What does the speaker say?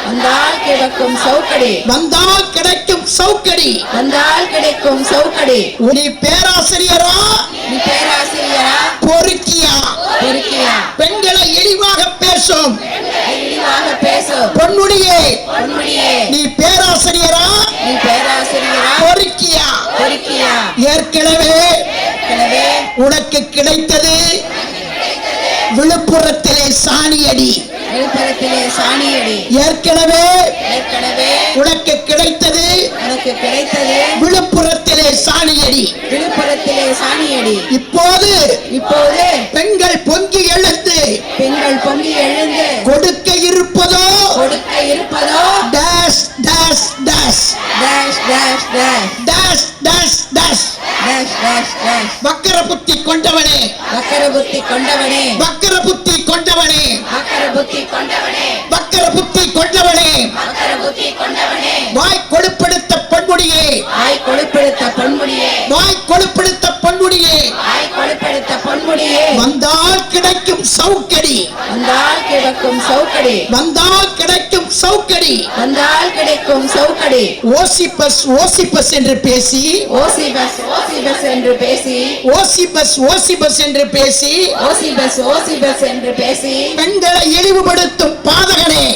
வந்தால் கிடைக்கும் சவுக்கடி வந்தால் கிடைக்கும் சவுக்கடி வந்தால் கிடைக்கும் சவுக்கடி நீ பேராசிரியரா நீ பேராசிரியரா பொறுக்கியா பொறுக்கியா பெண்களை இழிவாக பேசும் இழிவாக பேசும் பொன்முடியே பொன்முடியே நீ பேராசிரியரா நீ பேராசிரியரா பொறுக்கியா பொறுக்கியா ஏற்கனவே எனவே உனக்கு கிடைத்தது விழுப்புரத்திலே சாணியடி விழுப்புரத்திலே சாணியடி ஏற்கனவே ஏற்கனவே உனக்கு கிடைத்தது உனக்கு கிடைத்தது விழுப்புரத்திலே சாணியடி விழுப்புரத்திலே சாணியடி இப்போது இப்போது பெண்கள் பொங்கி எழுந்து பெண்கள் பொங்கி எழுந்து கொடுக்க இருப்பதோ கொடுக்க இருப்பதோ dash dash dash dash dash dash dash dash dash dash dash dash வக்கர புத்தி கொண்டவனே வக்கர புத்தி கொண்டவனே வக்கர புத்தி கொண்டவனே வக்கர புத்தி கொண்டவனே வக்கர புத்தி கொண்டவனே வக்கர புத்தி கொண்டவனே வாய் கொழுப்படுத்த பொன்முடியே ஆய் கொழுப்படுத்த பொன்முடியே வாய் கொழுப்படுத்த பொன்முடியே ஆய் கொழுப்படுத்த பொன்முடியே வந்தால் கிடைக்கும் சவுக்கடி வந்தால் கிடைக்கும் சவுக்கடி வந்தால் கிடைக்கும் சவுக்கடி வந்தால் கிடைக்கும் சவுக்கடி ஓசிபஸ் என்று பேசி ஓசி பஸ் என்று பேசி ஓசிபஸ் என்று பேசி ஓசி பஸ் என்று பேசி பெண்களை இழிவுபடுத்தும் பாதகனே